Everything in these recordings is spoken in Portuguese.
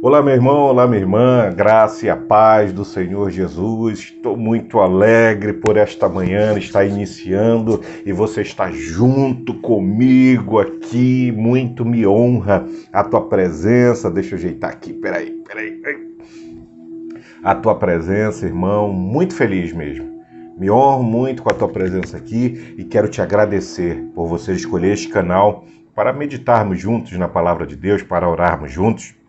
Olá, meu irmão, olá, minha irmã, graça e a paz do Senhor Jesus. Estou muito alegre por esta manhã estar iniciando e você está junto comigo aqui. Muito me honra a tua presença. Deixa eu ajeitar aqui, peraí. A tua presença, irmão, muito feliz mesmo. Me honro muito com a tua presença aqui e quero te agradecer por você escolher este canal para meditarmos juntos na palavra de Deus, para orarmos juntos.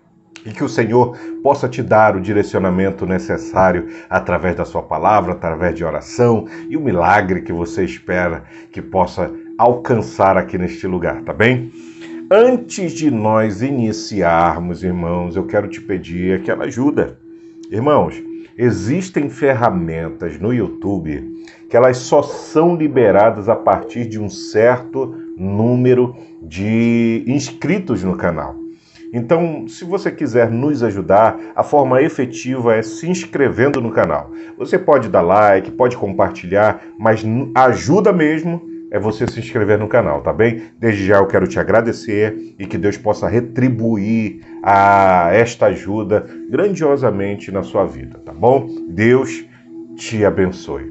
E que o Senhor possa te dar o direcionamento necessário através da sua palavra, através de oração e o milagre que você espera que possa alcançar aqui neste lugar, tá bem? Antes de nós iniciarmos, irmãos, eu quero te pedir aquela ajuda. Irmãos, existem ferramentas no YouTube que elas só são liberadas a partir de um certo número de inscritos no canal. Então, se você quiser nos ajudar, a forma efetiva é se inscrevendo no canal. Você pode dar like, pode compartilhar, mas ajuda mesmo é você se inscrever no canal, tá bem? Desde já eu quero te agradecer e que Deus possa retribuir esta ajuda grandiosamente na sua vida, tá bom? Deus te abençoe.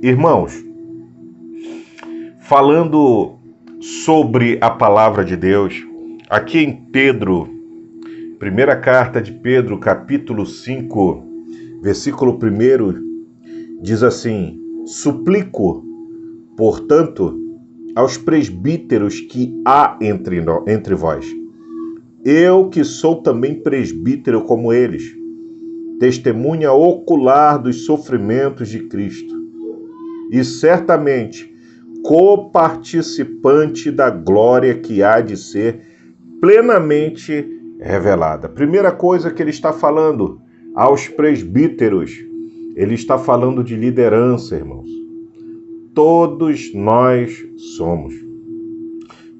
Irmãos, falando sobre a palavra de Deus, aqui em Pedro, primeira carta de Pedro, capítulo 5, versículo 1, diz assim: Suplico, portanto, aos presbíteros que há entre vós, eu que sou também presbítero como eles, testemunha ocular dos sofrimentos de Cristo, e certamente coparticipante da glória que há de ser plenamente revelada. Primeira coisa que ele está falando aos presbíteros, ele está falando de liderança, irmãos. Todos nós somos.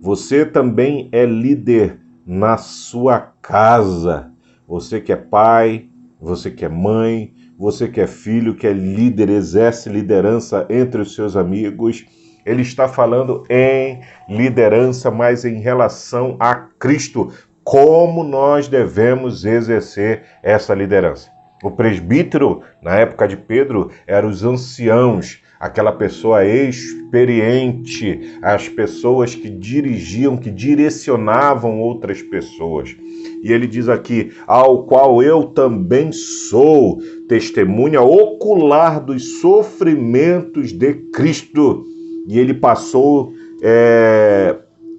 Você também é líder na sua casa. Você que é pai, você que é mãe, você que é filho, que é líder, exerce liderança entre os seus amigos. Ele está falando em liderança, mas em relação a Cristo. Como nós devemos exercer essa liderança? O presbítero, na época de Pedro, eram os anciãos, aquela pessoa experiente, as pessoas que dirigiam, que direcionavam outras pessoas. E ele diz aqui, ao qual eu também sou testemunha ocular dos sofrimentos de Cristo. E ele passou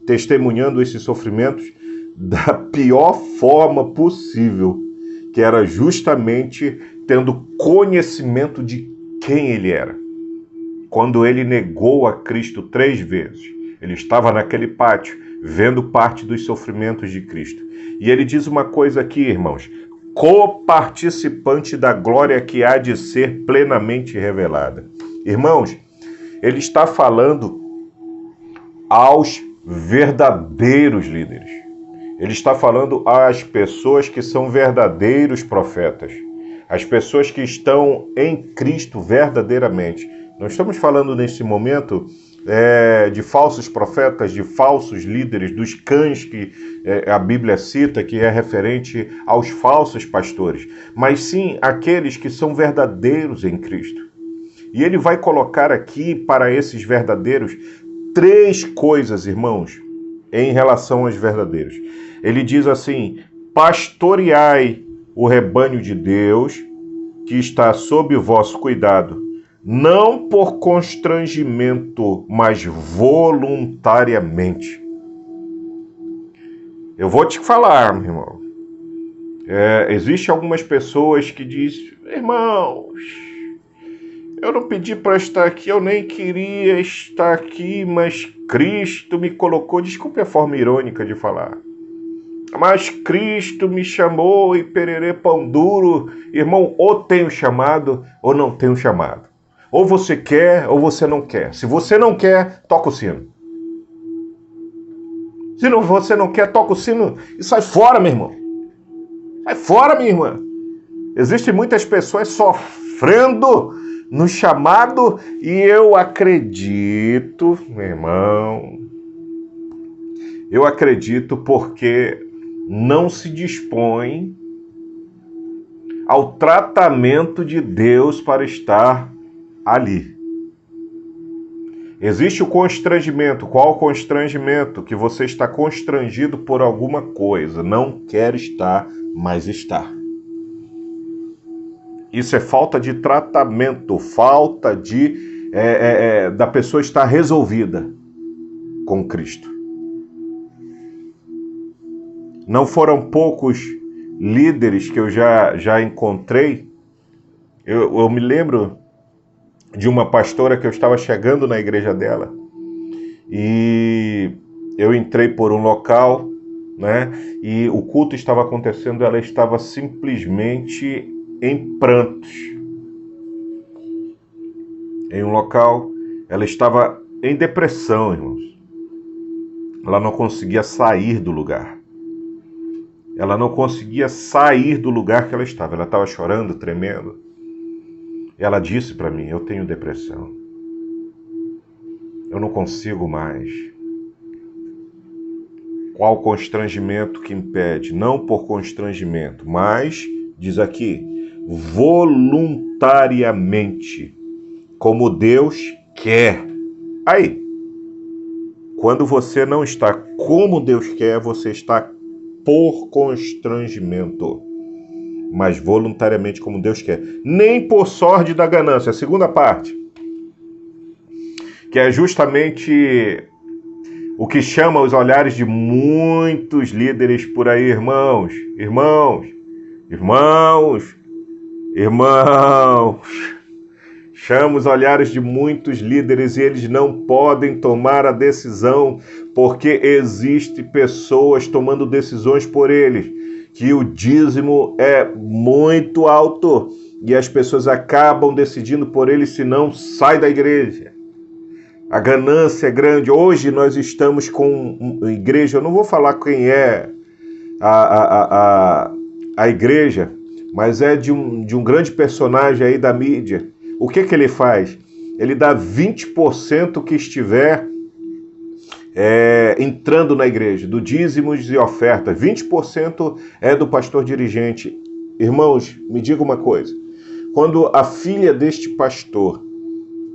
testemunhando esses sofrimentos da pior forma possível, que era justamente tendo conhecimento de quem ele era. Quando ele negou a Cristo 3 vezes, ele estava naquele pátio, vendo parte dos sofrimentos de Cristo. E ele diz uma coisa aqui, irmãos, coparticipante da glória que há de ser plenamente revelada. Irmãos, ele está falando aos verdadeiros líderes. Ele está falando às pessoas que são verdadeiros profetas. As pessoas que estão em Cristo verdadeiramente. Não estamos falando nesse momento de falsos profetas, de falsos líderes, dos cães que a Bíblia cita, que é referente aos falsos pastores. Mas sim aqueles que são verdadeiros em Cristo. E ele vai colocar aqui para esses verdadeiros 3 coisas, irmãos, em relação aos verdadeiros. Ele diz assim: pastoreai o rebanho de Deus que está sob o vosso cuidado, não por constrangimento, mas voluntariamente. Eu vou te falar, meu irmão. Existem algumas pessoas que dizem, irmãos, eu não pedi para estar aqui, eu nem queria estar aqui, mas Cristo me colocou. Desculpe a forma irônica de falar. Mas Cristo me chamou e pererê pão duro. Irmão, ou tenho chamado ou não tenho chamado. Ou você quer ou você não quer. Se você não quer, toca o sino. Se você não quer, toca o sino e sai fora, meu irmão. Sai fora, minha irmã. Existem muitas pessoas sofrendo no chamado, e eu acredito, meu irmão, eu acredito porque não se dispõe ao tratamento de Deus para estar ali. Existe o constrangimento. Qual o constrangimento? Que você está constrangido por alguma coisa, não quer estar, mas está. Isso é falta de tratamento, falta de da pessoa estar resolvida com Cristo. Não foram poucos líderes que eu já encontrei. Eu me lembro de uma pastora que eu estava chegando na igreja dela e eu entrei por um local, né? E o culto estava acontecendo, ela estava simplesmente em prantos. Em um local, ela estava em depressão, irmãos. Ela não conseguia sair do lugar. Ela não conseguia sair do lugar que ela estava. Ela estava chorando, tremendo. Ela disse para mim, eu tenho depressão. Eu não consigo mais. Qual o constrangimento que impede? Não por constrangimento, mas, diz aqui, voluntariamente, como Deus quer. Aí, quando você não está como Deus quer, você está por constrangimento, mas voluntariamente como Deus quer. Nem por sorte da ganância. A segunda parte, que é justamente o que chama os olhares de muitos líderes por aí, irmãos. Chama os olhares de muitos líderes e eles não podem tomar a decisão porque existem pessoas tomando decisões por eles, que o dízimo é muito alto e as pessoas acabam decidindo por eles, senão sai da igreja. A ganância é grande. Hoje nós estamos com uma igreja, eu não vou falar quem é a igreja, mas é de um grande personagem aí da mídia. O que ele faz? Ele dá 20% que estiver entrando na igreja, do dízimos e ofertas. 20% é do pastor dirigente. Irmãos, me diga uma coisa. Quando a filha deste pastor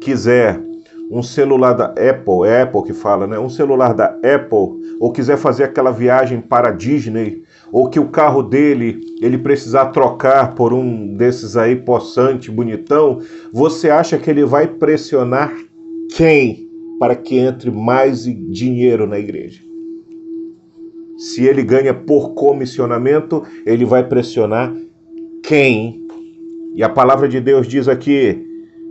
quiser um celular da Apple, é Apple que fala, né? Um celular da Apple, ou quiser fazer aquela viagem para a Disney, ou que o carro dele, ele precisar trocar por um desses aí possante, bonitão, você acha que ele vai pressionar quem para que entre mais dinheiro na igreja? Se ele ganha por comissionamento, ele vai pressionar quem? E a palavra de Deus diz aqui,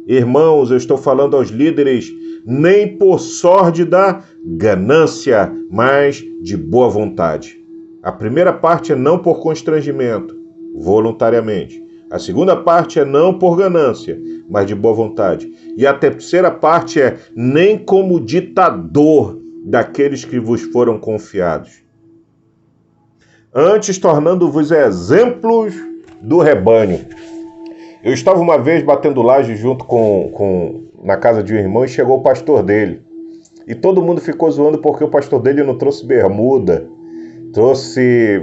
irmãos, eu estou falando aos líderes, nem por sorte da ganância, mas de boa vontade. A primeira parte é não por constrangimento, voluntariamente. A segunda parte é não por ganância, mas de boa vontade. E a terceira parte é nem como ditador daqueles que vos foram confiados. Antes tornando-vos exemplos do rebanho. Eu estava uma vez batendo laje junto na casa de um irmão e chegou o pastor dele. E todo mundo ficou zoando porque o pastor dele não trouxe bermuda.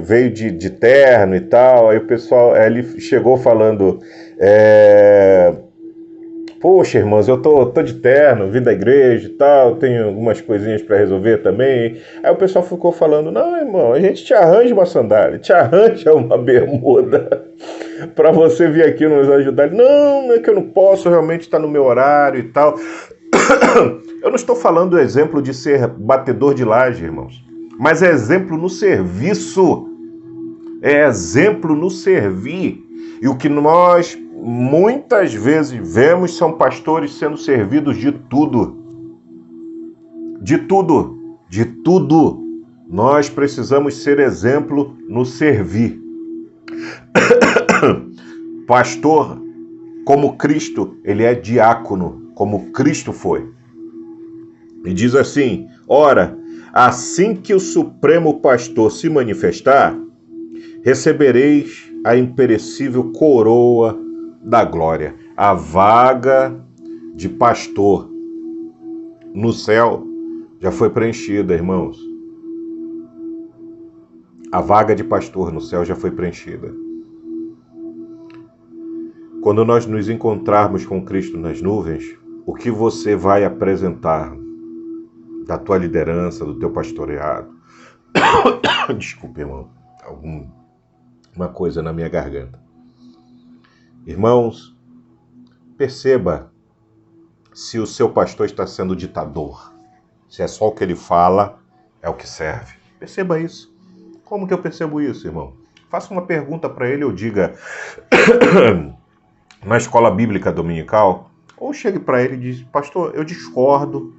Veio de terno e tal. Aí o pessoal, ele chegou falando, poxa, irmãos, eu tô de terno, vim da igreja e tal, tenho algumas coisinhas para resolver também. Aí o pessoal ficou falando, não, irmão, a gente te arranja uma sandália, te arranja uma bermuda para você vir aqui nos ajudar. Não, é que eu não posso, realmente está no meu horário e tal. Eu não estou falando do exemplo de ser batedor de laje, irmãos, mas é exemplo no serviço. É exemplo no servir. E o que nós muitas vezes vemos são pastores sendo servidos de tudo. De tudo. De tudo. Nós precisamos ser exemplo no servir. Pastor, como Cristo, ele é diácono, como Cristo foi. E diz assim, ora, assim que o Supremo Pastor se manifestar, recebereis a imperecível coroa da glória. A vaga de pastor no céu já foi preenchida, irmãos. A vaga de pastor no céu já foi preenchida. Quando nós nos encontrarmos com Cristo nas nuvens, o que você vai apresentar da tua liderança, do teu pastoreado? Desculpe, irmão, uma coisa na minha garganta. Irmãos, perceba se o seu pastor está sendo ditador. Se é só o que ele fala, é o que serve. Perceba isso. Como que eu percebo isso, irmão? Faça uma pergunta para ele ou diga na escola bíblica dominical, ou chegue para ele e diz: pastor, eu discordo,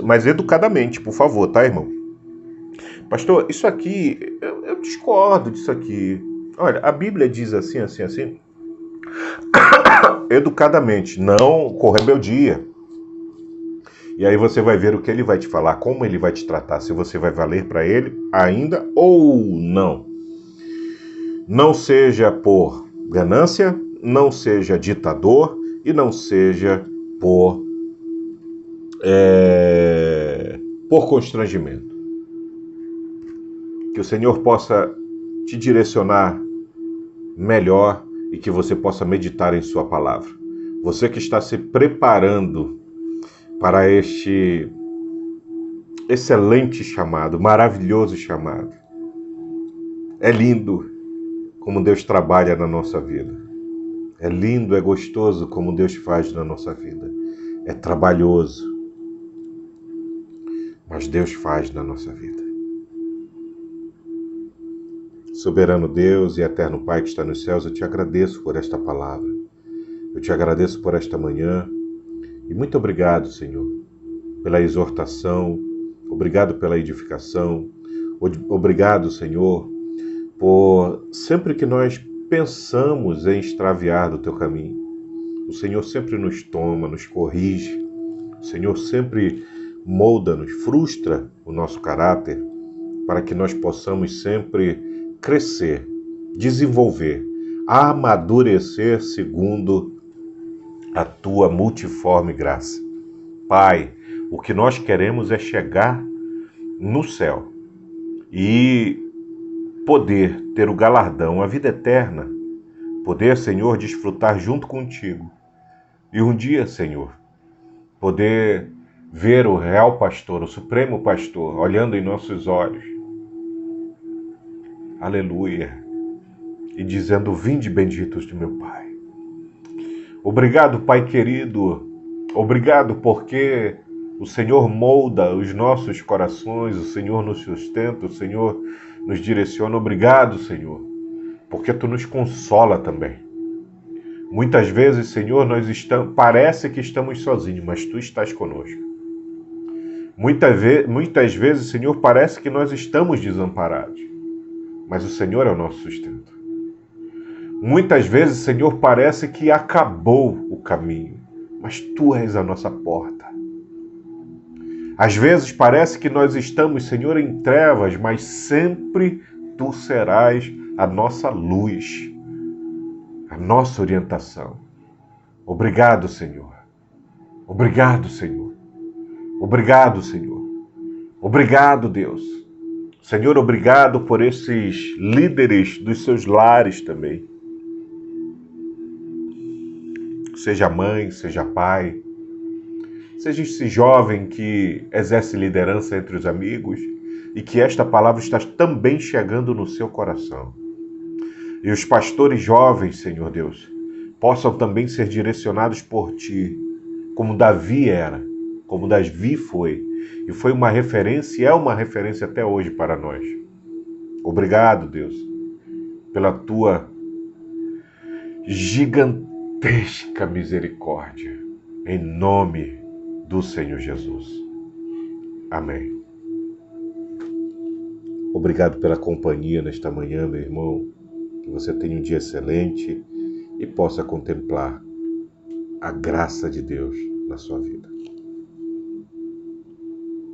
mas educadamente, por favor, tá, irmão? Pastor, isso aqui, eu discordo disso aqui. Olha, a Bíblia diz assim, assim, assim. Educadamente, não com rebeldia. E aí você vai ver o que ele vai te falar, como ele vai te tratar, se você vai valer para ele ainda ou não. Não seja por ganância, não seja ditador e não seja por constrangimento. Que o Senhor possa te direcionar melhor e que você possa meditar em sua palavra. Você que está se preparando para este excelente chamado, maravilhoso chamado. É lindo como Deus trabalha na nossa vida. É lindo, é gostoso como Deus faz na nossa vida. É trabalhoso, mas Deus faz na nossa vida. Soberano Deus e eterno Pai que está nos céus, eu te agradeço por esta palavra. Eu te agradeço por esta manhã. E muito obrigado, Senhor, pela exortação, obrigado pela edificação, obrigado, Senhor, por sempre que nós pensamos em extraviar do teu caminho, o Senhor sempre nos toma, nos corrige, o Senhor sempre molda-nos, frustra o nosso caráter, para que nós possamos sempre crescer, desenvolver, amadurecer segundo a tua multiforme graça. Pai, o que nós queremos é chegar no céu e poder ter o galardão, a vida eterna, poder, Senhor, desfrutar junto contigo. E um dia, Senhor, poder ver o real pastor, o supremo pastor, olhando em nossos olhos. Aleluia. E dizendo: vinde benditos de meu Pai. Obrigado, Pai querido. Obrigado porque o Senhor molda os nossos corações, o Senhor nos sustenta, o Senhor nos direciona. Obrigado, Senhor, porque Tu nos consola também. Muitas vezes, Senhor, parece que estamos sozinhos, mas Tu estás conosco. Muitas vezes, Senhor, parece que nós estamos desamparados, mas o Senhor é o nosso sustento. Muitas vezes, Senhor, parece que acabou o caminho, mas Tu és a nossa porta. Às vezes parece que nós estamos, Senhor, em trevas, mas sempre Tu serás a nossa luz, a nossa orientação. Obrigado, Senhor. Obrigado, Senhor. Obrigado, Senhor. Obrigado, Deus. Senhor, obrigado por esses líderes dos seus lares também. Seja mãe, seja pai, seja esse jovem que exerce liderança entre os amigos e que esta palavra está também chegando no seu coração. E os pastores jovens, Senhor Deus, possam também ser direcionados por Ti, como Davi era, como Davi foi, e foi uma referência e é uma referência até hoje para nós. Obrigado, Deus, pela Tua gigantesca misericórdia, em nome do Senhor Jesus. Amém. Obrigado pela companhia nesta manhã, meu irmão. Que você tenha um dia excelente e possa contemplar a graça de Deus na sua vida.